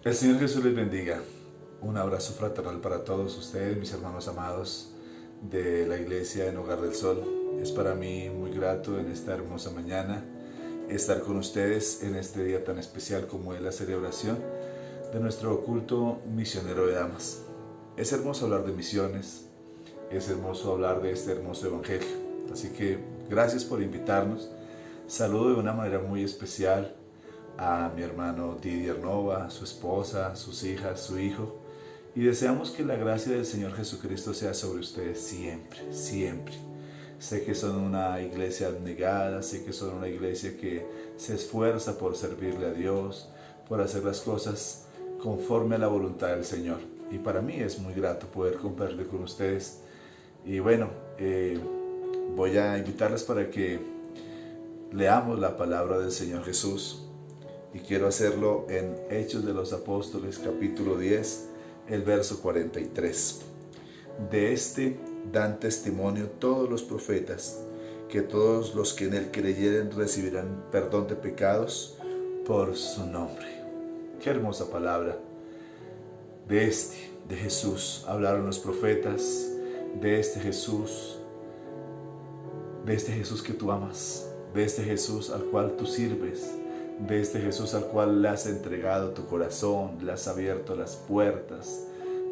El Señor Jesús les bendiga. Un abrazo fraternal para todos ustedes, mis hermanos amados de la Iglesia en Hogar del Sol. Es para mí muy grato en esta hermosa mañana estar con ustedes en este día tan especial como es la celebración de nuestro culto misionero de damas. Es hermoso hablar de misiones, es hermoso hablar de este hermoso evangelio. Así que gracias por invitarnos. Saludo de una manera muy especial a mi hermano Didier Nova, su esposa, sus hijas, su hijo, y deseamos que la gracia del Señor Jesucristo sea sobre ustedes siempre, siempre. Sé que son una iglesia abnegada, sé que son una iglesia que se esfuerza por servirle a Dios, por hacer las cosas conforme a la voluntad del Señor. Y para mí es muy grato poder compartir con ustedes. Y bueno, voy a invitarles para que leamos la palabra del Señor Jesús. Y quiero hacerlo en Hechos de los Apóstoles, capítulo 10, el verso 43. De este dan testimonio todos los profetas, que todos los que en él creyeren recibirán perdón de pecados por su nombre. Qué hermosa palabra. De Jesús hablaron los profetas, de este Jesús que tú amas, de este Jesús al cual tú sirves, de este Jesús al cual le has entregado tu corazón, le has abierto las puertas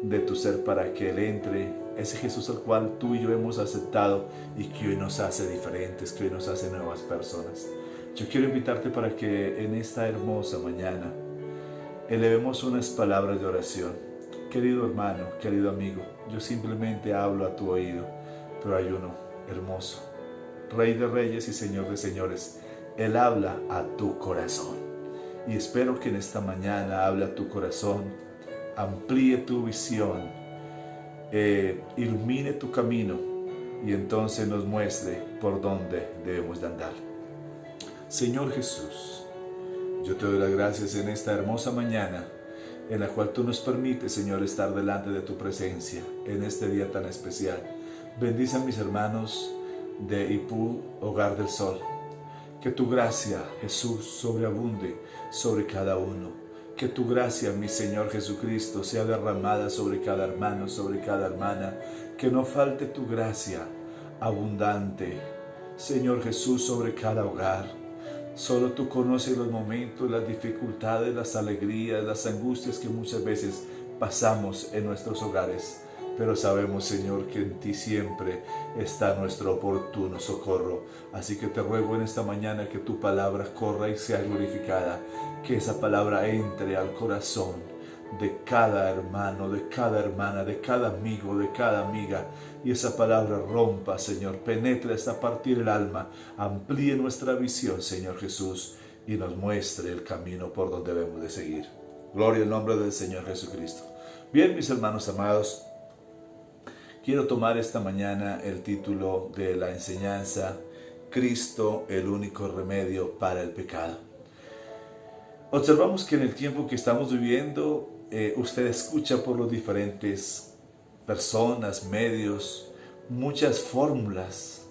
de tu ser para que Él entre, ese Jesús al cual tú y yo hemos aceptado y que hoy nos hace diferentes, que hoy nos hace nuevas personas. Yo quiero invitarte para que en esta hermosa mañana elevemos unas palabras de oración. Querido hermano, querido amigo, yo simplemente hablo a tu oído, pero hay uno hermoso, Rey de Reyes y Señor de Señores. Él habla a tu corazón. Y espero que en esta mañana hable a tu corazón, amplíe tu visión, ilumine tu camino y entonces nos muestre por dónde debemos de andar. Señor Jesús, yo te doy las gracias en esta hermosa mañana en la cual tú nos permites, Señor, estar delante de tu presencia en este día tan especial. Bendice a mis hermanos de IPU Hogar del Sol. Que tu gracia, Jesús, sobreabunde sobre cada uno. Que tu gracia, mi Señor Jesucristo, sea derramada sobre cada hermano, sobre cada hermana. Que no falte tu gracia abundante, Señor Jesús, sobre cada hogar. Solo tú conoces los momentos, las dificultades, las alegrías, las angustias que muchas veces pasamos en nuestros hogares. Pero sabemos, Señor, que en ti siempre está nuestro oportuno socorro. Así que te ruego en esta mañana que tu palabra corra y sea glorificada. Que esa palabra entre al corazón de cada hermano, de cada hermana, de cada amigo, de cada amiga. Y esa palabra rompa, Señor, penetre hasta partir el alma. Amplíe nuestra visión, Señor Jesús, y nos muestre el camino por donde debemos de seguir. Gloria al nombre del Señor Jesucristo. Bien, mis hermanos amados, quiero tomar esta mañana el título de la enseñanza, Cristo, el único remedio para el pecado. Observamos que en el tiempo que estamos viviendo, usted escucha por los diferentes personas, medios, muchas fórmulas.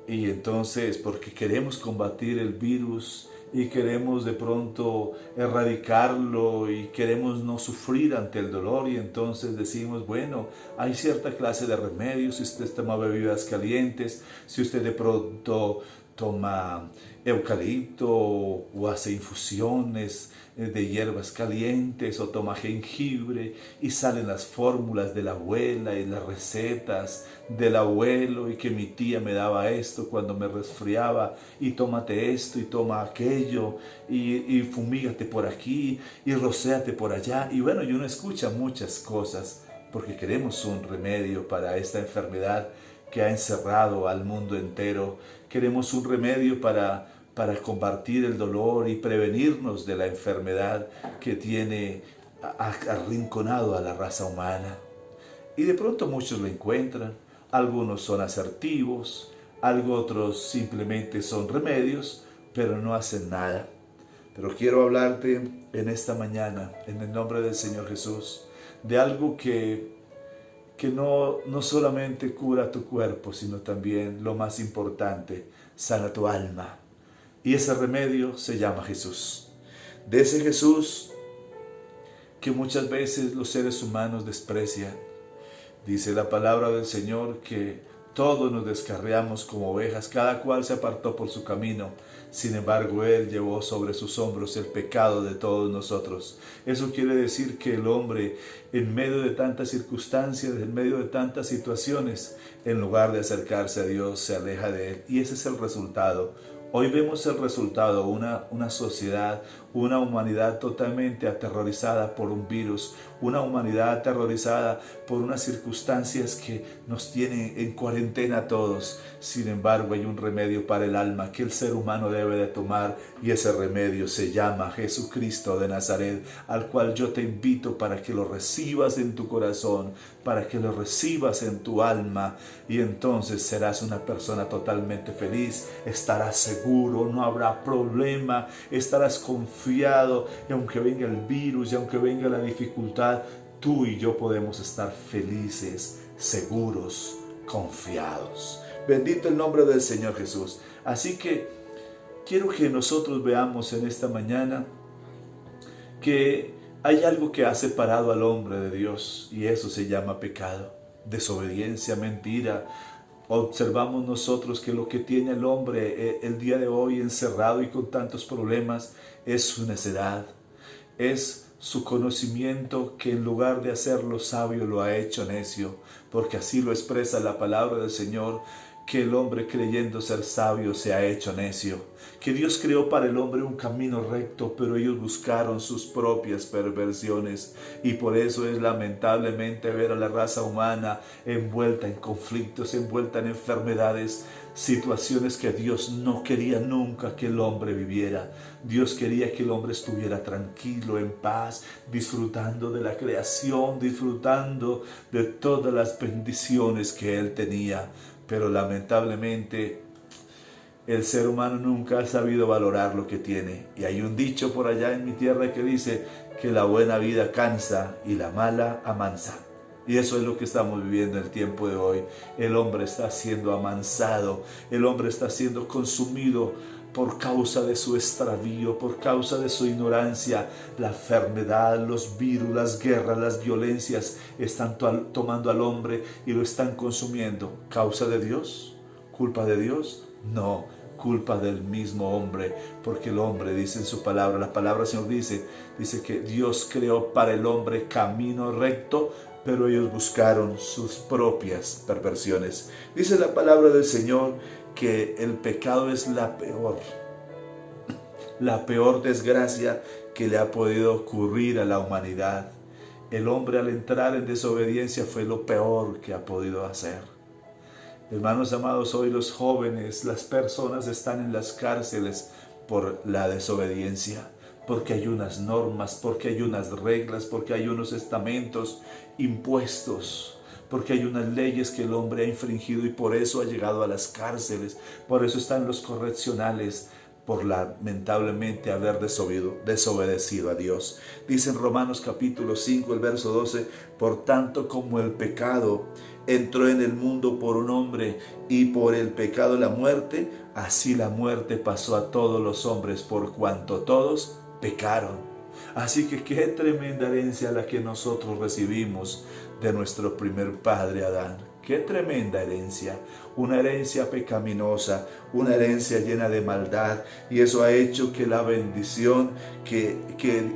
Y entonces, porque queremos combatir el virus y queremos de pronto erradicarlo y queremos no sufrir ante el dolor, y entonces decimos, bueno, hay cierta clase de remedios. Si usted toma bebidas calientes, si usted de pronto toma eucalipto o hace infusiones de hierbas calientes o toma jengibre, y salen las fórmulas de la abuela y las recetas del abuelo, y que mi tía me daba esto cuando me resfriaba, y tómate esto y toma aquello, y fumígate por aquí y rocéate por allá. Y bueno, y uno escucha muchas cosas porque queremos un remedio para esta enfermedad que ha encerrado al mundo entero. Queremos un remedio para combatir el dolor y prevenirnos de la enfermedad que tiene arrinconado a la raza humana. Y de pronto muchos lo encuentran. Algunos son asertivos, otros simplemente son remedios, pero no hacen nada. Pero quiero hablarte en esta mañana, en el nombre del Señor Jesús, de algo que no solamente cura tu cuerpo, sino también, lo más importante, sana tu alma. Y ese remedio se llama Jesús. De ese Jesús que muchas veces los seres humanos desprecian. Dice la palabra del Señor que todos nos descarriamos como ovejas, cada cual se apartó por su camino. Sin embargo, Él llevó sobre sus hombros el pecado de todos nosotros. Eso quiere decir que el hombre, en medio de tantas circunstancias, en medio de tantas situaciones, en lugar de acercarse a Dios, se aleja de Él. Y ese es el resultado. Hoy vemos el resultado, una sociedad, una humanidad totalmente aterrorizada por un virus, una humanidad aterrorizada por unas circunstancias que nos tienen en cuarentena a todos. Sin embargo, hay un remedio para el alma que el ser humano debe de tomar, y ese remedio se llama Jesucristo de Nazaret, al cual yo te invito para que lo recibas en tu corazón, para que lo recibas en tu alma, y entonces serás una persona totalmente feliz, estarás seguro, no habrá problema, estarás confiado, y aunque venga el virus y aunque venga la dificultad, tú y yo podemos estar felices, seguros, confiados. Bendito el nombre del Señor Jesús. Así que quiero que nosotros veamos en esta mañana que hay algo que ha separado al hombre de Dios, y eso se llama pecado, desobediencia, mentira. Observamos nosotros que lo que tiene el hombre el día de hoy encerrado y con tantos problemas es su necedad, es su conocimiento que en lugar de hacerlo sabio lo ha hecho necio, porque así lo expresa la palabra del Señor, que el hombre creyendo ser sabio se ha hecho necio, que Dios creó para el hombre un camino recto, pero ellos buscaron sus propias perversiones, y por eso es lamentablemente ver a la raza humana envuelta en conflictos, envuelta en enfermedades, situaciones que Dios no quería nunca que el hombre viviera. Dios quería que el hombre estuviera tranquilo, en paz, disfrutando de la creación, disfrutando de todas las bendiciones que Él tenía. Pero lamentablemente el ser humano nunca ha sabido valorar lo que tiene. Y hay un dicho por allá en mi tierra que dice que la buena vida cansa y la mala amansa. Y eso es lo que estamos viviendo en el tiempo de hoy. El hombre está siendo amansado, el hombre está siendo consumido por causa de su extravío, por causa de su ignorancia. La enfermedad, los virus, las guerras, las violencias están tomando al hombre y lo están consumiendo. ¿Causa de Dios? ¿Culpa de Dios? No, culpa del mismo hombre, porque el hombre dice en su palabra, la palabra del Señor dice que Dios creó para el hombre camino recto, pero ellos buscaron sus propias perversiones. Dice la palabra del Señor que el pecado es la peor desgracia que le ha podido ocurrir a la humanidad. El hombre al entrar en desobediencia fue lo peor que ha podido hacer. Hermanos amados, hoy los jóvenes, las personas están en las cárceles por la desobediencia, porque hay unas normas, porque hay unas reglas, porque hay unos estamentos impuestos, porque hay unas leyes que el hombre ha infringido y por eso ha llegado a las cárceles, por eso están los correccionales, por lamentablemente haber desobedecido a Dios. Dice en Romanos capítulo 5, el verso 12, por tanto como el pecado entró en el mundo por un hombre y por el pecado la muerte, así la muerte pasó a todos los hombres por cuanto todos pecaron. Así que qué tremenda herencia la que nosotros recibimos de nuestro primer padre Adán. Qué tremenda herencia, una herencia pecaminosa, una herencia llena de maldad, y eso ha hecho que la bendición que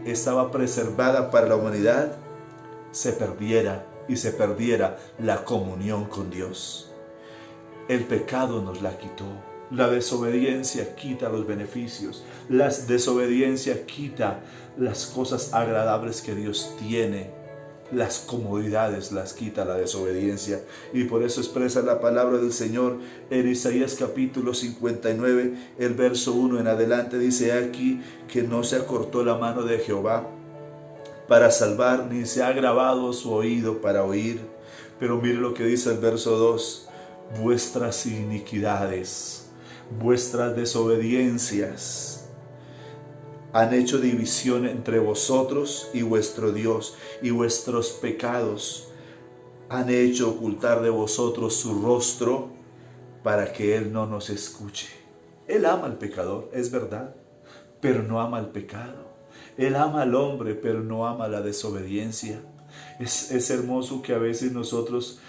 estaba preservada para la humanidad se perdiera, y se perdiera la comunión con Dios. El pecado nos la quitó. La desobediencia quita los beneficios. La desobediencia quita las cosas agradables que Dios tiene. Las comodidades las quita la desobediencia. Y por eso expresa la palabra del Señor en Isaías capítulo 59, el verso 1 en adelante. Dice aquí que no se acortó la mano de Jehová para salvar, ni se ha agravado su oído para oír. Pero mire lo que dice el verso 2. Vuestras iniquidades, vuestras desobediencias han hecho división entre vosotros y vuestro Dios, y vuestros pecados han hecho ocultar de vosotros su rostro para que Él no nos escuche. Él ama al pecador, es verdad, pero no ama al pecado. Él ama al hombre, pero no ama la desobediencia. Es hermoso que a veces nosotros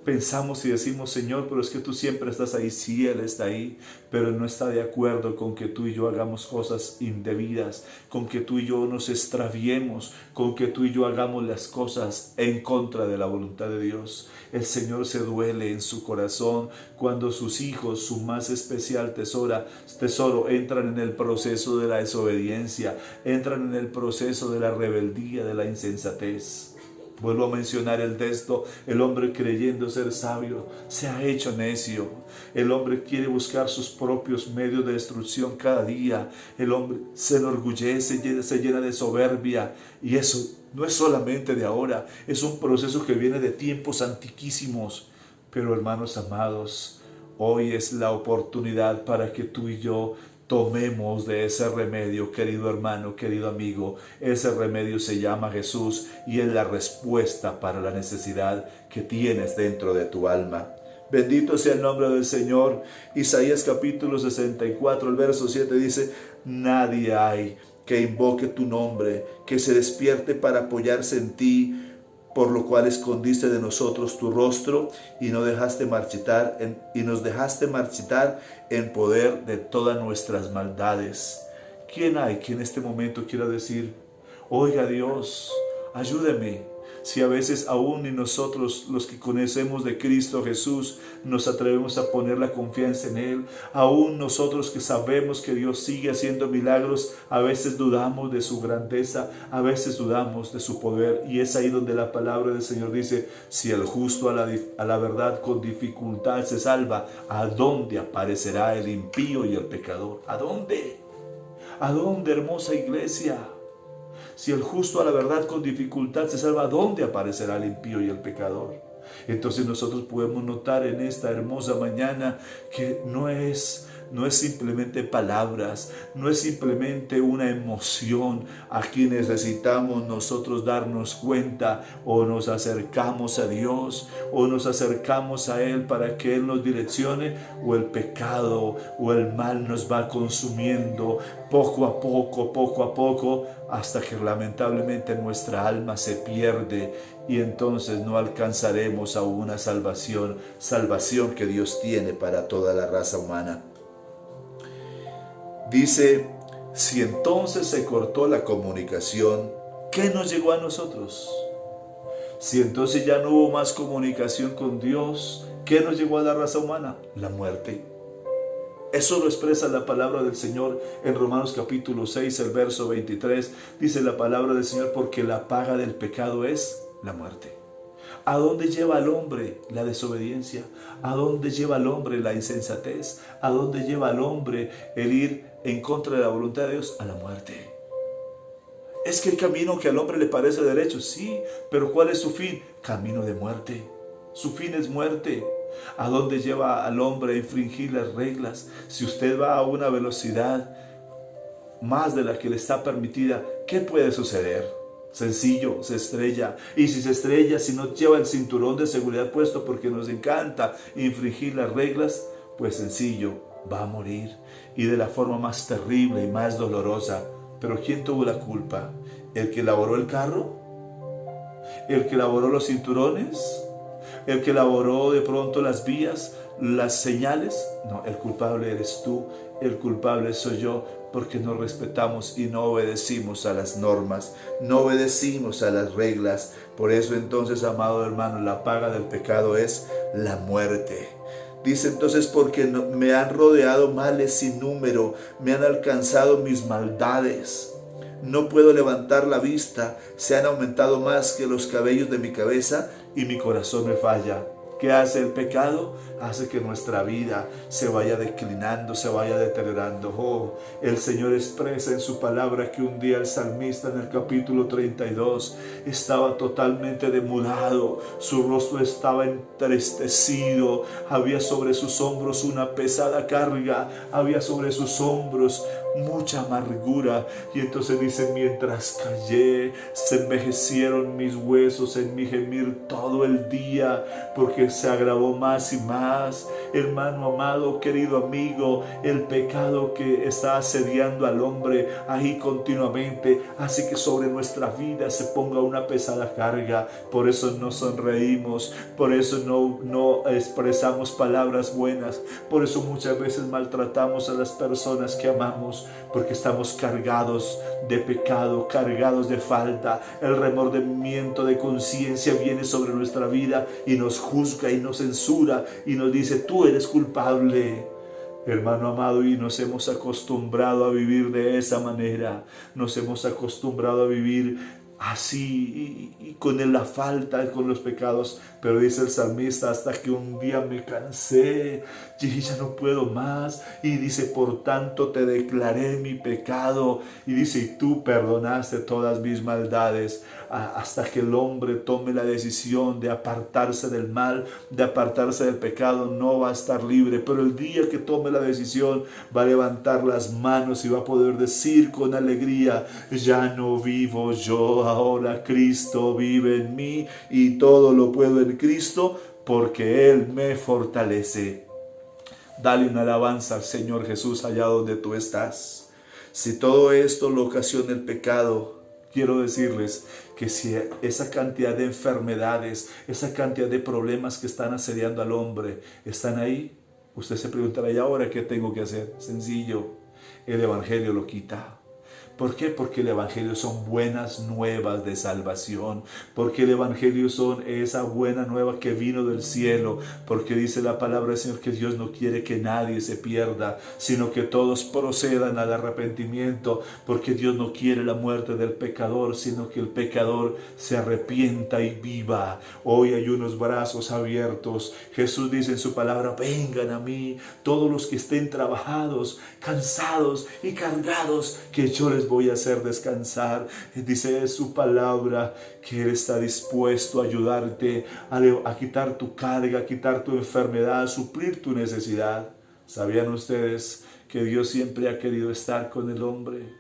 pensamos y decimos, Señor, pero es que tú siempre estás ahí. Sí, Él está ahí, pero Él no está de acuerdo con que tú y yo hagamos cosas indebidas, con que tú y yo nos extraviemos, con que tú y yo hagamos las cosas en contra de la voluntad de Dios. El Señor se duele en su corazón cuando sus hijos, su más especial tesoro, entran en el proceso de la desobediencia, entran en el proceso de la rebeldía, de la insensatez. Vuelvo a mencionar el texto: el hombre creyendo ser sabio se ha hecho necio. El hombre quiere buscar sus propios medios de destrucción cada día. El hombre se enorgullece, se llena de soberbia, y eso no es solamente de ahora, es un proceso que viene de tiempos antiquísimos. Pero hermanos amados, hoy es la oportunidad para que tú y yo tomemos de ese remedio, querido hermano, querido amigo. Ese remedio se llama Jesús y es la respuesta para la necesidad que tienes dentro de tu alma. Bendito sea el nombre del Señor. Isaías capítulo 64, el verso 7 dice: nadie hay que invoque tu nombre, que se despierte para apoyarse en ti, por lo cual escondiste de nosotros tu rostro y nos dejaste marchitar en poder de todas nuestras maldades. ¿Quién hay que en este momento quiera decir: oiga Dios, ayúdeme? Si a veces aún ni nosotros, los que conocemos de Cristo Jesús, nos atrevemos a poner la confianza en Él, aún nosotros que sabemos que Dios sigue haciendo milagros, a veces dudamos de su grandeza, a veces dudamos de su poder. Y es ahí donde la palabra del Señor dice: si el justo a la verdad con dificultad se salva, ¿a dónde aparecerá el impío y el pecador? ¿A dónde? ¿A dónde, hermosa iglesia? Si el justo a la verdad con dificultad se salva, ¿dónde aparecerá el impío y el pecador? Entonces nosotros podemos notar en esta hermosa mañana que no es simplemente palabras, no es simplemente una emoción. Aquí necesitamos nosotros darnos cuenta, o nos acercamos a Dios, o nos acercamos a Él para que Él nos direccione, o el pecado o el mal nos va consumiendo poco a poco, hasta que lamentablemente nuestra alma se pierde, y entonces no alcanzaremos a una salvación que Dios tiene para toda la raza humana. Dice: si entonces se cortó la comunicación, ¿qué nos llegó a nosotros? Si entonces ya no hubo más comunicación con Dios, ¿qué nos llegó a la raza humana? La muerte. Eso lo expresa la palabra del Señor en Romanos capítulo 6, el verso 23. Dice la palabra del Señor: porque la paga del pecado es la muerte. ¿A dónde lleva al hombre la desobediencia? ¿A dónde lleva al hombre la insensatez? ¿A dónde lleva al hombre el ir en contra de la voluntad de Dios? A la muerte. Es que el camino que al hombre le parece derecho, sí, pero ¿cuál es su fin? Camino de muerte. Su fin es muerte. ¿A dónde lleva al hombre a infringir las reglas? Si usted va a una velocidad más de la que le está permitida, ¿qué puede suceder? Sencillo, se estrella. Y si se estrella, si no lleva el cinturón de seguridad puesto porque nos encanta infringir las reglas, pues sencillo, va a morir, y de la forma más terrible y más dolorosa. Pero ¿quién tuvo la culpa? ¿El que elaboró el carro? ¿El que elaboró los cinturones? ¿El que elaboró de pronto las vías, las señales? No, el culpable eres tú, el culpable soy yo, porque no respetamos y no obedecimos a las normas, no obedecimos a las reglas. Por eso entonces, amado hermano, la paga del pecado es la muerte. Dice entonces: porque me han rodeado males sin número, me han alcanzado mis maldades. No puedo levantar la vista, se han aumentado más que los cabellos de mi cabeza y mi corazón me falla. ¿Qué hace el pecado? Hace que nuestra vida se vaya declinando, se vaya deteriorando. Oh, el Señor expresa en su palabra que un día el salmista, en el capítulo 32, estaba totalmente demudado, su rostro estaba entristecido, había sobre sus hombros una pesada carga, había sobre sus hombros mucha amargura. Y entonces dice, mientras callé, se envejecieron mis huesos en mi gemir todo el día, porque se agravó más y más. Hermano amado, querido amigo, el pecado que está asediando al hombre ahí continuamente hace que sobre nuestra vida se ponga una pesada carga. Por eso no sonreímos, por eso no expresamos palabras buenas, por eso muchas veces maltratamos a las personas que amamos, porque estamos cargados de pecado, cargados de falta. El remordimiento de conciencia viene sobre nuestra vida y nos juzga y nos censura y nos dice, tú eres culpable. Hermano amado, y nos hemos acostumbrado a vivir de esa manera, nos hemos acostumbrado a vivir así y con la falta, con los pecados. Pero dice el salmista, hasta que un día me cansé y ya no puedo más. Y dice, por tanto te declaré mi pecado. Y dice, y tú perdonaste todas mis maldades. Hasta que el hombre tome la decisión de apartarse del mal, de apartarse del pecado, no va a estar libre. Pero el día que tome la decisión, va a levantar las manos y va a poder decir con alegría, ya no vivo yo, ahora Cristo vive en mí, y todo lo puedo en Cristo, porque Él me fortalece. Dale una alabanza al Señor Jesús allá donde tú estás. Si todo esto lo ocasiona el pecado, quiero decirles que si esa cantidad de enfermedades, esa cantidad de problemas que están asediando al hombre están ahí, usted se preguntará, ¿y ahora qué tengo que hacer? Sencillo, el Evangelio lo quita. ¿Por qué? Porque el Evangelio son buenas nuevas de salvación. Porque el Evangelio son esa buena nueva que vino del cielo. Porque dice la palabra del Señor que Dios no quiere que nadie se pierda, sino que todos procedan al arrepentimiento. Porque Dios no quiere la muerte del pecador, sino que el pecador se arrepienta y viva. Hoy hay unos brazos abiertos. Jesús dice en su palabra, vengan a mí todos los que estén trabajados, cansados y cargados, que yo les voy a hacer descansar. Dice su palabra que Él está dispuesto a ayudarte a quitar tu carga, a quitar tu enfermedad, a suplir tu necesidad. ¿Sabían ustedes que Dios siempre ha querido estar con el hombre?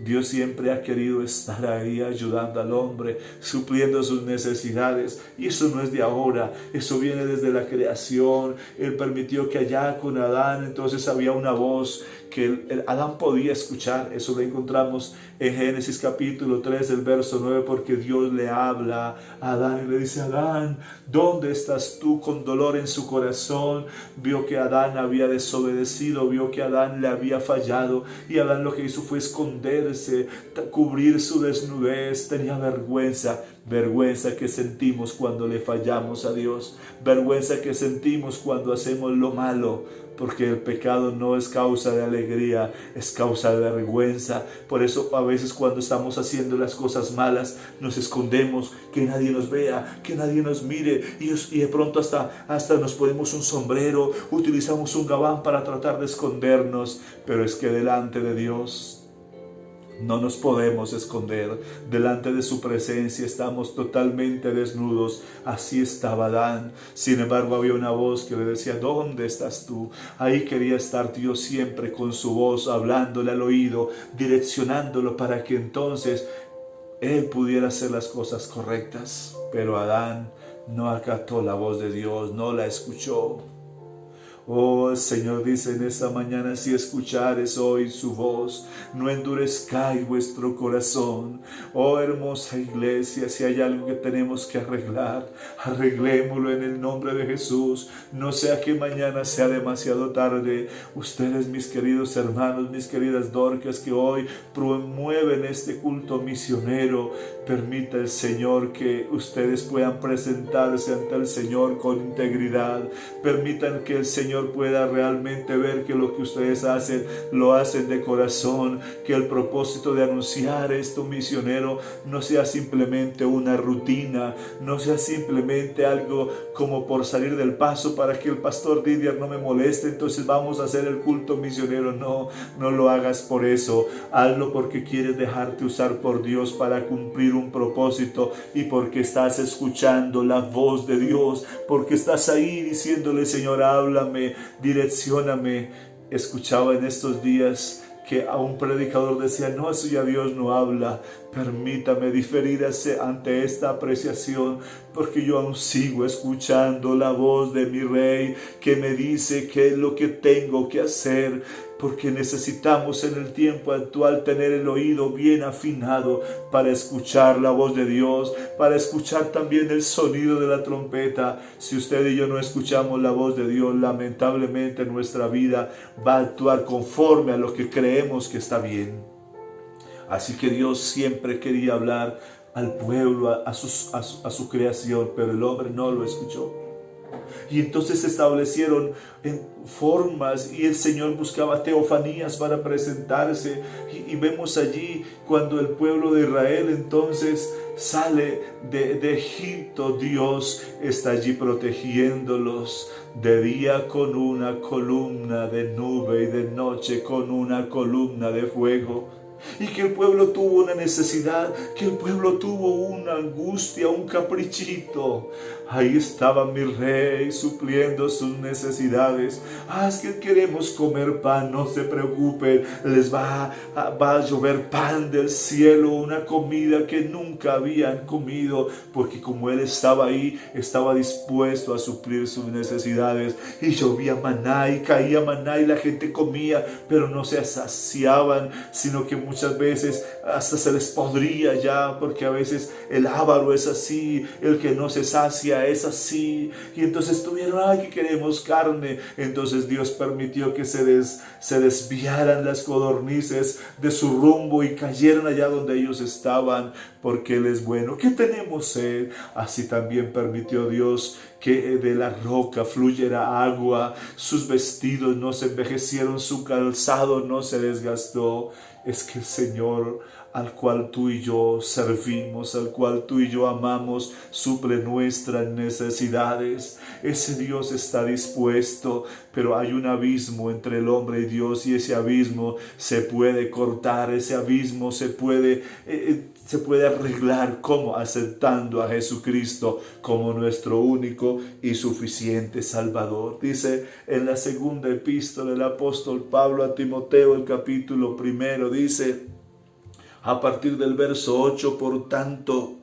Dios siempre ha querido estar ahí ayudando al hombre, supliendo sus necesidades. Y eso no es de ahora, eso viene desde la creación. Él permitió que allá con Adán, entonces había una voz que Adán podía escuchar. Eso lo encontramos en Génesis capítulo 3, el verso 9, porque Dios le habla a Adán y le dice, Adán, ¿dónde estás tú? Con dolor en su corazón, vio que Adán había desobedecido, vio que Adán le había fallado, y Adán lo que hizo fue esconderse, cubrir su desnudez, tenía vergüenza. Vergüenza que sentimos cuando le fallamos a Dios, vergüenza que sentimos cuando hacemos lo malo, porque el pecado no es causa de alegría, es causa de vergüenza. Por eso a veces cuando estamos haciendo las cosas malas nos escondemos, que nadie nos vea, que nadie nos mire, y de pronto hasta nos ponemos un sombrero, utilizamos un gabán para tratar de escondernos. Pero es que delante de Dios no nos podemos esconder. Delante de su presencia estamos totalmente desnudos. Así estaba Adán. Sin embargo, había una voz que le decía, ¿dónde estás tú? Ahí quería estar Dios siempre con su voz, hablándole al oído, direccionándolo para que entonces él pudiera hacer las cosas correctas. Pero Adán no acató la voz de Dios, no la escuchó. Oh, el Señor dice en esta mañana, si escuchares hoy su voz, no endurezcáis vuestro corazón. Oh, hermosa iglesia, si hay algo que tenemos que arreglar, arreglémoslo en el nombre de Jesús. No sea que mañana sea demasiado tarde. Ustedes, mis queridos hermanos, mis queridas Dorcas, que hoy promueven este culto misionero, permita el Señor que ustedes puedan presentarse ante el Señor con integridad. Permitan que el Señor pueda realmente ver que lo que ustedes hacen, lo hacen de corazón, que el propósito de anunciar esto misionero no sea simplemente una rutina, no sea simplemente algo como por salir del paso para que el pastor Didier no me moleste, entonces vamos a hacer el culto misionero. No lo hagas por eso, hazlo porque quieres dejarte usar por Dios para cumplir un propósito, y porque estás escuchando la voz de Dios, porque estás ahí diciéndole, Señor, háblame, direccióname. Escuchaba en estos días que a un predicador decía, no, eso ya Dios no habla. Permítame diferir ante esta apreciación, porque yo aún sigo escuchando la voz de mi Rey que me dice qué es lo que tengo que hacer, porque necesitamos en el tiempo actual tener el oído bien afinado para escuchar la voz de Dios, para escuchar también el sonido de la trompeta. Si usted y yo no escuchamos la voz de Dios, lamentablemente nuestra vida va a actuar conforme a lo que creemos que está bien. Así que Dios siempre quería hablar al pueblo, a su creación, pero el hombre no lo escuchó. Y entonces se establecieron en formas y el Señor buscaba teofanías para presentarse. Y vemos allí cuando el pueblo de Israel entonces sale de Egipto, Dios está allí protegiéndolos. De día con una columna de nube y de noche con una columna de fuego. Y que el pueblo tuvo una necesidad, que el pueblo tuvo una angustia, un caprichito. Ahí estaba mi Rey supliendo sus necesidades. Es que queremos comer pan, no se preocupen, les va a llover pan del cielo, una comida que nunca habían comido, porque como Él estaba ahí, estaba dispuesto a suplir sus necesidades. Y llovía maná y caía maná y la gente comía, pero no se saciaban, sino que muchas veces hasta se les podría ya, porque a veces el avaro es así, el que no se sacia es así. Y entonces tuvieron, que queremos carne. Entonces Dios permitió que se desviaran las codornices de su rumbo y cayeran allá donde ellos estaban, porque Él es bueno. ¿Qué tenemos sed? Así también permitió Dios que de la roca fluyera agua, sus vestidos no se envejecieron, su calzado no se desgastó. Es que el Señor, al cual tú y yo servimos, al cual tú y yo amamos, suple nuestras necesidades. Ese Dios está dispuesto, pero hay un abismo entre el hombre y Dios, y ese abismo se puede cortar, ese abismo se puede arreglar. ¿Cómo? Aceptando a Jesucristo como nuestro único y suficiente Salvador. Dice en la segunda epístola del apóstol Pablo a Timoteo, el capítulo 1, dice a partir del verso 8, por tanto,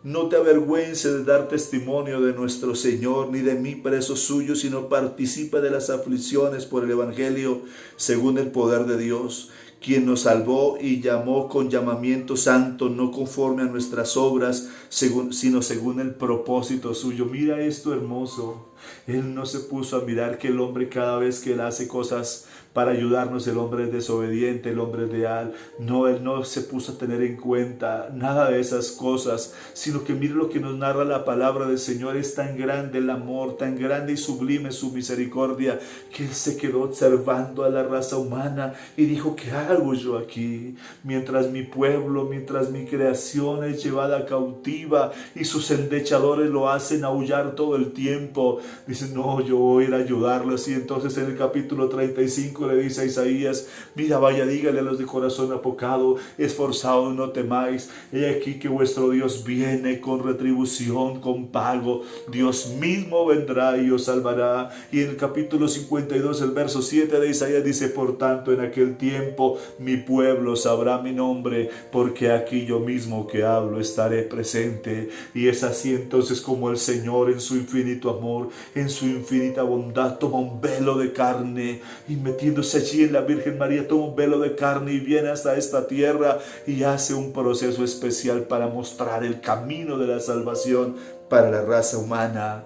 no te avergüences de dar testimonio de nuestro Señor, ni de mí preso suyo, sino participa de las aflicciones por el Evangelio, según el poder de Dios, quien nos salvó y llamó con llamamiento santo, no conforme a nuestras obras, sino según el propósito suyo. Mira esto hermoso. Él no se puso a mirar que el hombre, cada vez que él hace cosas para ayudarnos, el hombre es desobediente, el hombre es leal. No, Él no se puso a tener en cuenta nada de esas cosas, sino que mire lo que nos narra la palabra del Señor. Es tan grande el amor, tan grande y sublime su misericordia, que Él se quedó observando a la raza humana y dijo, ¿qué hago yo aquí? Mientras mi pueblo, mientras mi creación es llevada cautiva y sus endechadores lo hacen aullar todo el tiempo. Dice, no, yo voy a ir a ayudarlos. Y entonces en el capítulo 35 le dice a Isaías, mira, vaya, dígale a los de corazón apocado, esforzados, no temáis. He aquí que vuestro Dios viene con retribución, con pago. Dios mismo vendrá y os salvará. Y en el capítulo 52, el verso 7 de Isaías dice, por tanto, en aquel tiempo mi pueblo sabrá mi nombre, porque aquí yo mismo que hablo estaré presente. Y es así entonces como el Señor, en su infinito amor, en su infinita bondad, toma un velo de carne y metiéndose allí en la Virgen María, toma un velo de carne y viene hasta esta tierra y hace un proceso especial para mostrar el camino de la salvación para la raza humana.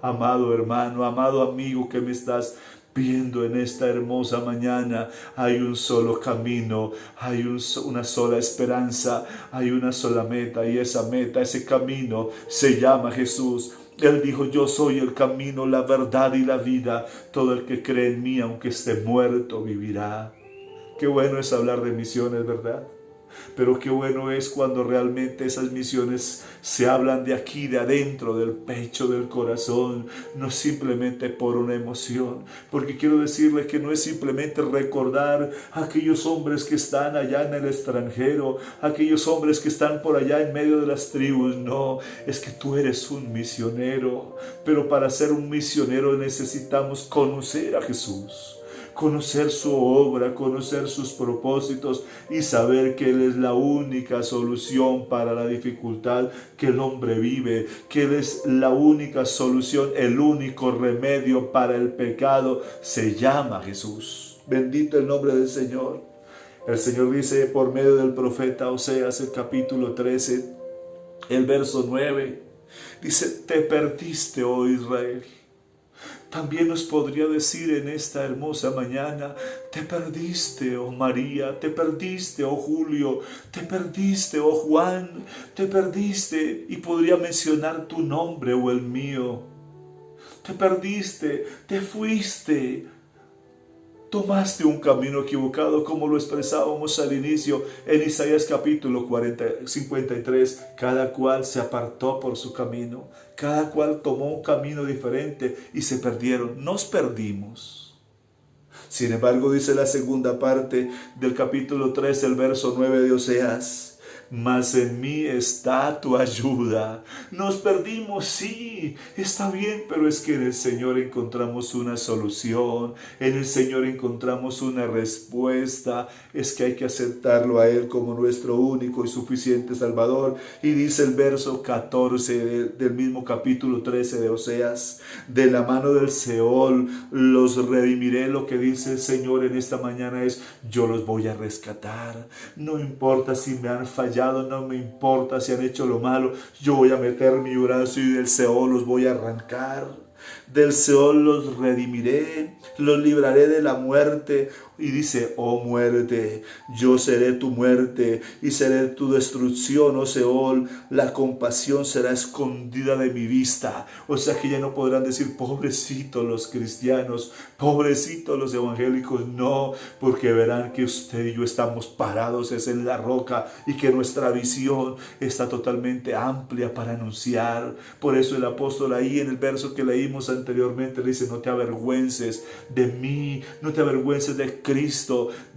Amado hermano, amado amigo que me estás viendo en esta hermosa mañana, hay un solo camino, hay una sola esperanza, hay una sola meta, y esa meta, ese camino se llama Jesús. Él dijo, yo soy el camino, la verdad y la vida. Todo el que cree en mí, aunque esté muerto, vivirá. Qué bueno es hablar de misiones, ¿verdad? Pero qué bueno es cuando realmente esas misiones se hablan de aquí, de adentro, del pecho, del corazón, no simplemente por una emoción. Porque quiero decirles que no es simplemente recordar a aquellos hombres que están allá en el extranjero, aquellos hombres que están por allá en medio de las tribus. No, es que tú eres un misionero. Pero para ser un misionero necesitamos conocer a Jesús. conocer su obra, conocer sus propósitos y saber que Él es la única solución para la dificultad que el hombre vive, que Él es la única solución, el único remedio para el pecado, se llama Jesús. Bendito el nombre del Señor. El Señor dice por medio del profeta Oseas, el capítulo 13, el verso 9, dice: te perdiste, oh Israel. También nos podría decir en esta hermosa mañana: te perdiste, oh María, te perdiste, oh Julio, te perdiste, oh Juan, te perdiste, y podría mencionar tu nombre o el mío. Te perdiste, te fuiste. Tomaste un camino equivocado, como lo expresábamos al inicio en Isaías capítulo 53. Cada cual se apartó por su camino, cada cual tomó un camino diferente y se perdieron. Nos perdimos. Sin embargo, dice la segunda parte del capítulo 3, el verso 9 de Oseas: mas en mí está tu ayuda. Nos perdimos, sí, está bien, pero es que en el Señor encontramos una solución, en el Señor encontramos una respuesta. Es que hay que aceptarlo a Él como nuestro único y suficiente Salvador. Y dice el verso 14 del mismo capítulo 13 de Oseas: de la mano del Seol los redimiré. Lo que dice el Señor en esta mañana es: yo los voy a rescatar. No importa si me han fallado, no me importa si han hecho lo malo, yo voy a meter mi brazo y del Seol los voy a arrancar. Del Seol los redimiré, los libraré de la muerte. Y dice: oh muerte, yo seré tu muerte y seré tu destrucción, oh Seol. La compasión será escondida de mi vista. O sea que ya no podrán decir: pobrecitos los cristianos, pobrecitos los evangélicos. No, porque verán que usted y yo estamos parados es en la roca y que nuestra visión está totalmente amplia para anunciar. Por eso el apóstol ahí en el verso que leímos anteriormente dice: no te avergüences de mí, no te avergüences de Cristo.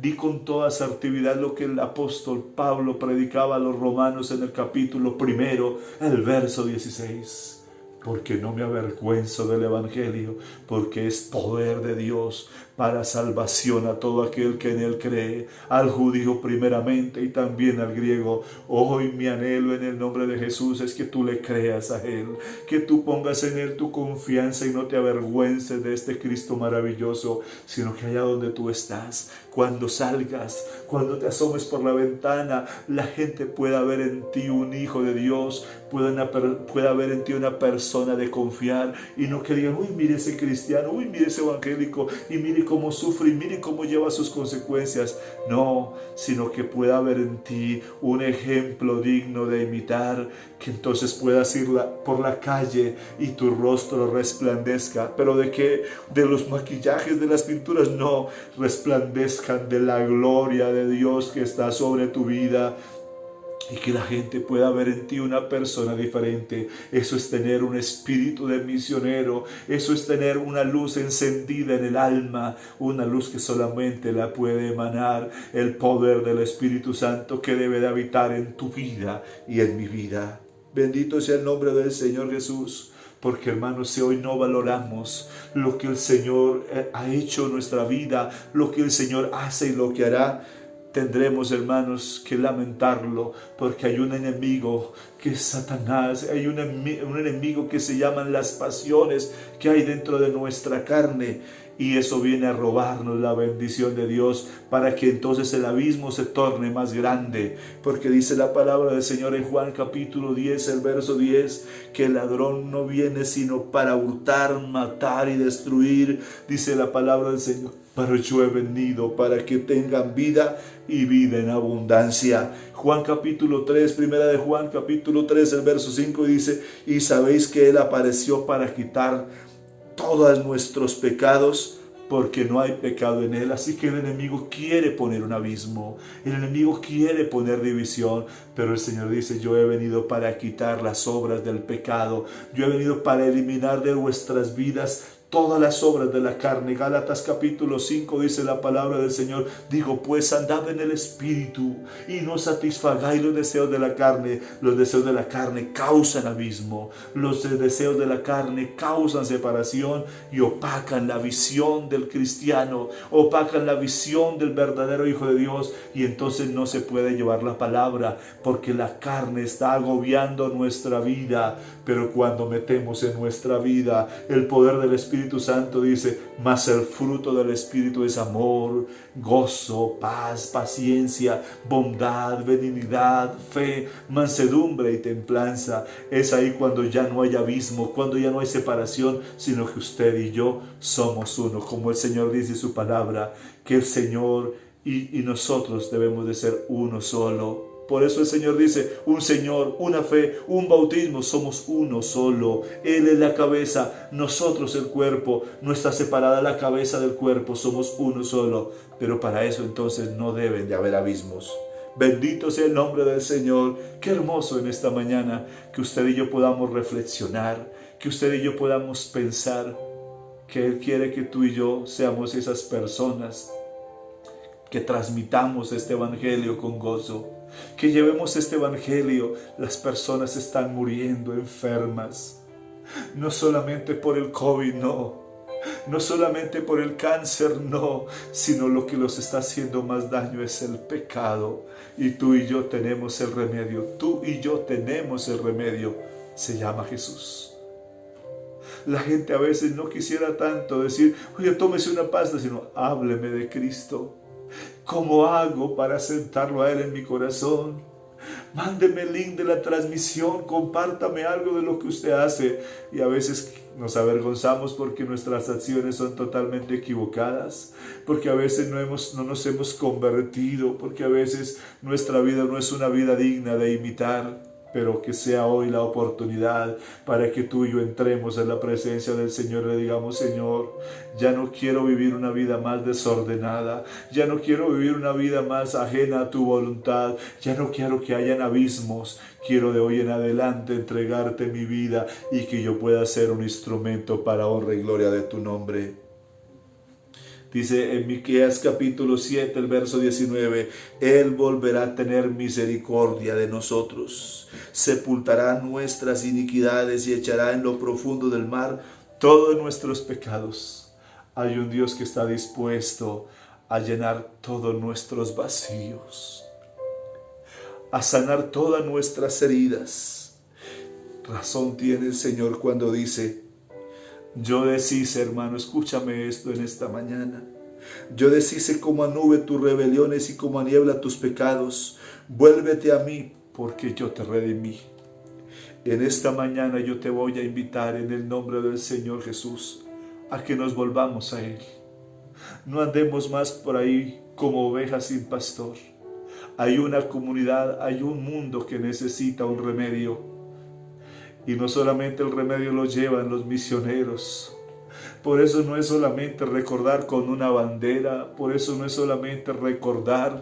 Di con toda asertividad lo que el apóstol Pablo predicaba a los romanos en el capítulo 1, el verso 16. Porque no me avergüenzo del evangelio, porque es poder de Dios para salvación a todo aquel que en él cree, al judío primeramente y también al griego. Hoy mi anhelo en el nombre de Jesús es que tú le creas a Él, que tú pongas en Él tu confianza y no te avergüences de este Cristo maravilloso, sino que allá donde tú estás, cuando salgas, cuando te asomes por la ventana, la gente pueda ver en ti un hijo de Dios, pueda ver en ti una persona de confiar, y no que digan: uy, mire ese cristiano, uy, mire ese evangélico, y mire cómo sufre, y mire cómo lleva sus consecuencias. No, sino que pueda haber en ti un ejemplo digno de imitar, que entonces puedas ir por la calle y tu rostro resplandezca. ¿Pero de qué? De los maquillajes, de las pinturas. No, resplandezcan de la gloria de Dios que está sobre tu vida. Y que la gente pueda ver en ti una persona diferente. Eso es tener un espíritu de misionero. Eso es tener una luz encendida en el alma. Una luz que solamente la puede emanar el poder del Espíritu Santo, que debe de habitar en tu vida y en mi vida. Bendito sea el nombre del Señor Jesús. Porque, hermanos, si hoy no valoramos lo que el Señor ha hecho en nuestra vida, lo que el Señor hace y lo que hará, tendremos, hermanos, que lamentarlo, porque hay un enemigo que es Satanás, hay un enemigo que se llaman las pasiones que hay dentro de nuestra carne, y eso viene a robarnos la bendición de Dios, para que entonces el abismo se torne más grande, porque dice la palabra del Señor en Juan capítulo 10, el verso 10, que el ladrón no viene sino para hurtar, matar y destruir, dice la palabra del Señor. Pero yo he venido para que tengan vida y vida en abundancia. Juan capítulo 3, primera de Juan capítulo 3, el verso 5 dice: y sabéis que Él apareció para quitar todos nuestros pecados, porque no hay pecado en Él. Así que el enemigo quiere poner un abismo, el enemigo quiere poner división, pero el Señor dice: yo he venido para quitar las obras del pecado, yo he venido para eliminar de vuestras vidas todas las obras de la carne. Gálatas capítulo 5 dice la palabra del Señor: digo pues, andad en el Espíritu y no satisfagáis los deseos de la carne. Los deseos de la carne causan abismo, los deseos de la carne causan separación y opacan la visión del cristiano, opacan la visión del verdadero Hijo de Dios, y entonces no se puede llevar la palabra porque la carne está agobiando nuestra vida. Pero cuando metemos en nuestra vida el poder del Espíritu Santo, dice: mas el fruto del Espíritu es amor, gozo, paz, paciencia, bondad, benignidad, fe, mansedumbre y templanza. Es ahí cuando ya no hay abismo, cuando ya no hay separación, sino que usted y yo somos uno, como el Señor dice en su palabra, que el Señor y nosotros debemos de ser uno solo. Por eso el Señor dice: un Señor, una fe, un bautismo, somos uno solo. Él es la cabeza, nosotros el cuerpo. No está separada la cabeza del cuerpo, somos uno solo. Pero para eso entonces no deben de haber abismos. Bendito sea el nombre del Señor. Qué hermoso en esta mañana que usted y yo podamos reflexionar, que usted y yo podamos pensar que Él quiere que tú y yo seamos esas personas que transmitamos este evangelio con gozo, que llevemos este evangelio. Las personas están muriendo enfermas, no solamente por el COVID, no solamente por el cáncer, no, sino lo que los está haciendo más daño es el pecado. Y tú y yo tenemos el remedio, tú y yo tenemos el remedio, se llama Jesús. La gente a veces no quisiera tanto decir: oye, tómese una pasta, sino hábleme de Cristo. ¿Cómo hago para aceptarlo a Él en mi corazón? Mándeme el link de la transmisión, compártame algo de lo que usted hace. Y a veces nos avergonzamos porque nuestras acciones son totalmente equivocadas, porque a veces no nos hemos convertido, porque a veces nuestra vida no es una vida digna de imitar. Pero que sea hoy la oportunidad para que tú y yo entremos en la presencia del Señor y le digamos: Señor, ya no quiero vivir una vida más desordenada, ya no quiero vivir una vida más ajena a tu voluntad, ya no quiero que hayan abismos. Quiero de hoy en adelante entregarte mi vida y que yo pueda ser un instrumento para honra y gloria de tu nombre. Dice en Miqueas capítulo 7, el verso 19, Él volverá a tener misericordia de nosotros, sepultará nuestras iniquidades y echará en lo profundo del mar todos nuestros pecados. Hay un Dios que está dispuesto a llenar todos nuestros vacíos, a sanar todas nuestras heridas. Razón tiene el Señor cuando dice: yo deshice, hermano, escúchame esto en esta mañana. Yo deshice como a nube tus rebeliones y como a niebla tus pecados. Vuélvete a mí, porque yo te redimí. En esta mañana yo te voy a invitar en el nombre del Señor Jesús a que nos volvamos a Él. No andemos más por ahí como ovejas sin pastor. Hay una comunidad, hay un mundo que necesita un remedio. Y no solamente el remedio lo llevan los misioneros. Por eso no es solamente recordar con una bandera. Por eso no es solamente recordar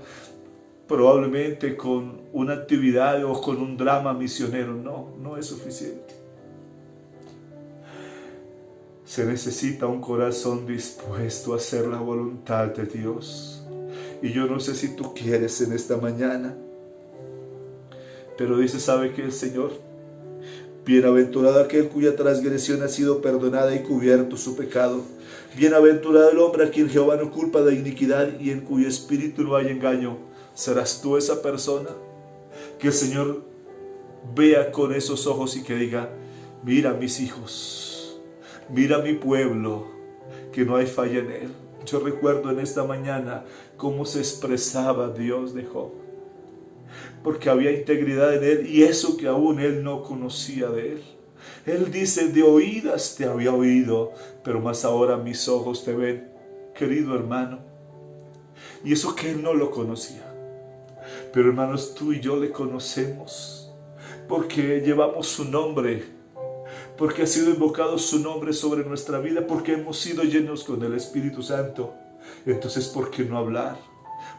probablemente con una actividad o con un drama misionero. No es suficiente. Se necesita un corazón dispuesto a hacer la voluntad de Dios. Y yo no sé si tú quieres en esta mañana. Pero dice, ¿sabe qué el Señor? Bienaventurado aquel cuya transgresión ha sido perdonada y cubierto su pecado. Bienaventurado el hombre a quien Jehová no culpa de iniquidad y en cuyo espíritu no hay engaño. ¿Serás tú esa persona? Que el Señor vea con esos ojos y que diga: mira mis hijos, mira mi pueblo, que no hay falla en él. Yo recuerdo en esta mañana cómo se expresaba Dios de Job, porque había integridad en él y eso que aún él no conocía de él. Él dice: de oídas te había oído, pero más ahora mis ojos te ven, querido hermano. Y eso que él no lo conocía. Pero hermanos, tú y yo le conocemos, porque llevamos su nombre, porque ha sido invocado su nombre sobre nuestra vida, porque hemos sido llenos con el Espíritu Santo. Entonces, ¿por qué no hablar?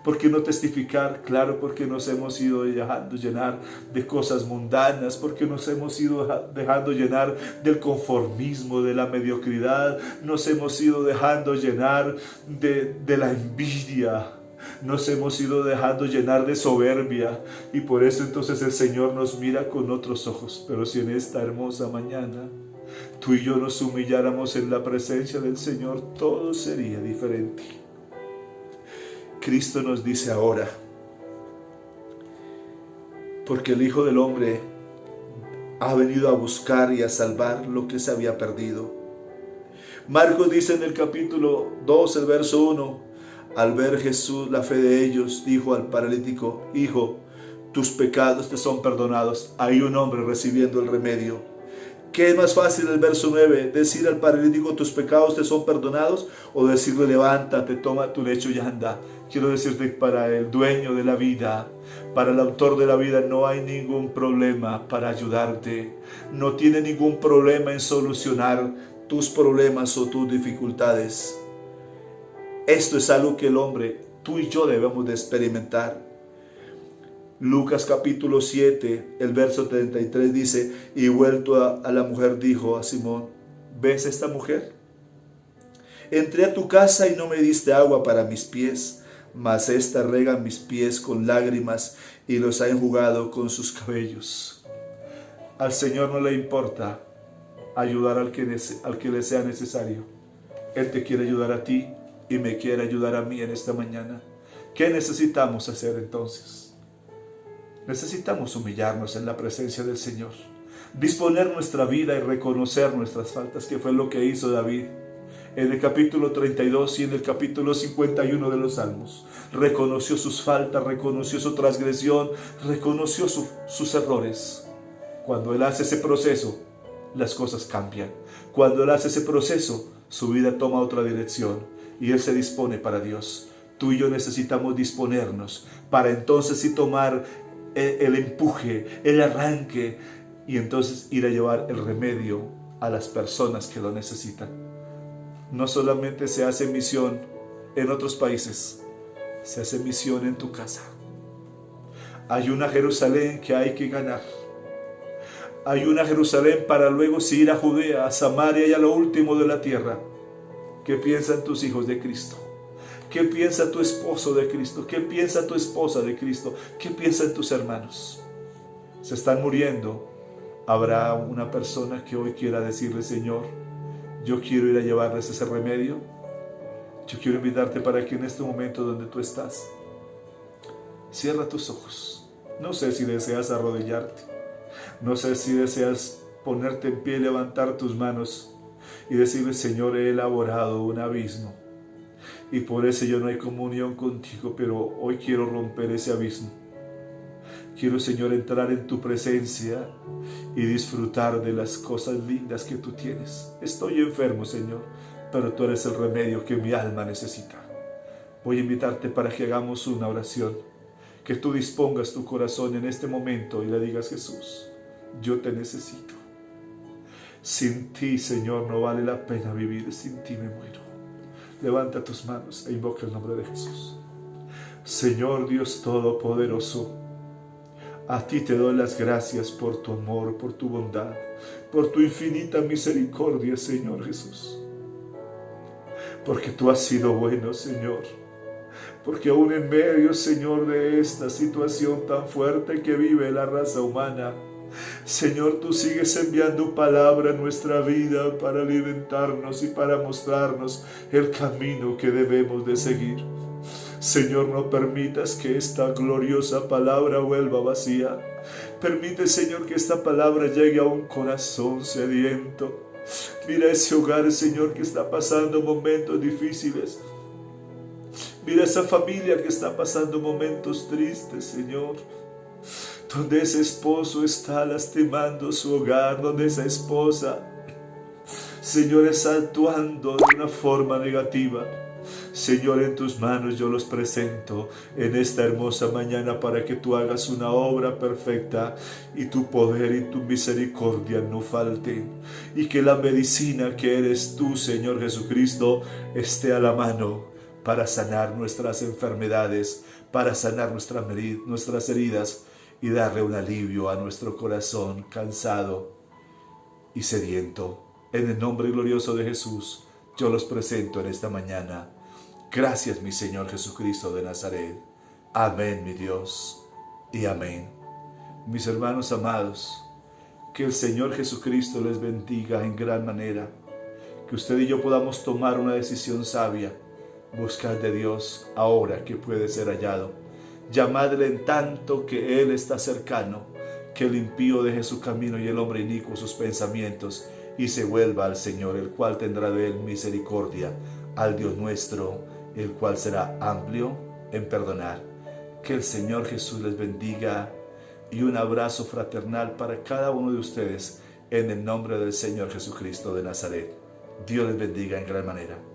¿Por qué no testificar? Claro, porque nos hemos ido dejando llenar de cosas mundanas, porque nos hemos ido dejando llenar del conformismo, de la mediocridad, nos hemos ido dejando llenar de la envidia, nos hemos ido dejando llenar de soberbia, y por eso entonces el Señor nos mira con otros ojos. Pero si en esta hermosa mañana tú y yo nos humilláramos en la presencia del Señor, todo sería diferente. Cristo nos dice ahora, porque el Hijo del Hombre ha venido a buscar y a salvar lo que se había perdido. Marcos dice en el capítulo 2, el verso 1, al ver Jesús la fe de ellos, dijo al paralítico: Hijo, tus pecados te son perdonados. Hay un hombre recibiendo el remedio. ¿Qué es más fácil, el verso 9, decir al paralítico tus pecados te son perdonados, o decirle levántate, toma tu lecho y anda? Quiero decirte, para el dueño de la vida, para el autor de la vida, no hay ningún problema para ayudarte. No tiene ningún problema en solucionar tus problemas o tus dificultades. Esto es algo que el hombre, tú y yo, debemos de experimentar. Lucas capítulo 7, el verso 33 dice: y vuelto a la mujer dijo a Simón: ¿ves esta mujer? Entré a tu casa y no me diste agua para mis pies, mas esta rega mis pies con lágrimas y los ha enjugado con sus cabellos. Al Señor no le importa ayudar al que le sea necesario. Él te quiere ayudar a ti y me quiere ayudar a mí en esta mañana. ¿Qué necesitamos hacer entonces? Necesitamos humillarnos en la presencia del Señor, disponer nuestra vida y reconocer nuestras faltas, que fue lo que hizo David en el capítulo 32 y en el capítulo 51 de los Salmos. Reconoció sus faltas, reconoció su transgresión, reconoció sus errores. Cuando él hace ese proceso, las cosas cambian. Cuando él hace ese proceso, su vida toma otra dirección y él se dispone para Dios. Tú y yo necesitamos disponernos para entonces sí tomar el empuje, el arranque, y entonces ir a llevar el remedio a las personas que lo necesitan. No solamente se hace misión en otros países, se hace misión en tu casa. Hay una Jerusalén que hay que ganar. Hay una Jerusalén para luego sí ir a Judea, a Samaria y a lo último de la tierra. ¿Qué piensan tus hijos de Cristo? ¿Qué piensa tu esposo de Cristo? ¿Qué piensa tu esposa de Cristo? ¿Qué piensan tus hermanos? Se están muriendo. ¿Habrá una persona que hoy quiera decirle: Señor, yo quiero ir a llevarles ese remedio? Yo quiero invitarte para que en este momento donde tú estás, cierra tus ojos. No sé si deseas arrodillarte. No sé si deseas ponerte en pie, levantar tus manos y decirle: Señor, he elaborado un abismo y por eso yo no hay comunión contigo, pero hoy quiero romper ese abismo. Quiero, Señor, entrar en tu presencia y disfrutar de las cosas lindas que tú tienes. Estoy enfermo, Señor, pero tú eres el remedio que mi alma necesita. Voy a invitarte para que hagamos una oración, que tú dispongas tu corazón en este momento y le digas: Jesús, yo te necesito. Sin ti, Señor, no vale la pena vivir, sin ti me muero. Levanta tus manos e invoca el nombre de Jesús. Señor Dios Todopoderoso, a ti te doy las gracias por tu amor, por tu bondad, por tu infinita misericordia, Señor Jesús. Porque tú has sido bueno, Señor. Porque aún en medio, Señor, de esta situación tan fuerte que vive la raza humana, Señor, tú sigues enviando palabra a nuestra vida para alimentarnos y para mostrarnos el camino que debemos de seguir. Señor, no permitas que esta gloriosa palabra vuelva vacía. Permite, Señor, que esta palabra llegue a un corazón sediento. Mira ese hogar, Señor, que está pasando momentos difíciles. Mira esa familia que está pasando momentos tristes, Señor. Donde ese esposo está lastimando su hogar, donde esa esposa, Señor, está actuando de una forma negativa. Señor, en tus manos yo los presento en esta hermosa mañana para que tú hagas una obra perfecta y tu poder y tu misericordia no falten. Y que la medicina que eres tú, Señor Jesucristo, esté a la mano para sanar nuestras enfermedades, para sanar nuestras heridas y darle un alivio a nuestro corazón cansado y sediento. En el nombre glorioso de Jesús, yo los presento en esta mañana. Gracias, mi Señor Jesucristo de Nazaret. Amén, mi Dios, y amén. Mis hermanos amados, que el Señor Jesucristo les bendiga en gran manera. Que usted y yo podamos tomar una decisión sabia. Buscar de Dios ahora que puede ser hallado. Llamadle en tanto que Él está cercano. Que el impío deje su camino y el hombre inicuo sus pensamientos y se vuelva al Señor, el cual tendrá de Él misericordia, al Dios nuestro, el cual será amplio en perdonar. Que el Señor Jesús les bendiga y un abrazo fraternal para cada uno de ustedes en el nombre del Señor Jesucristo de Nazaret. Dios les bendiga en gran manera.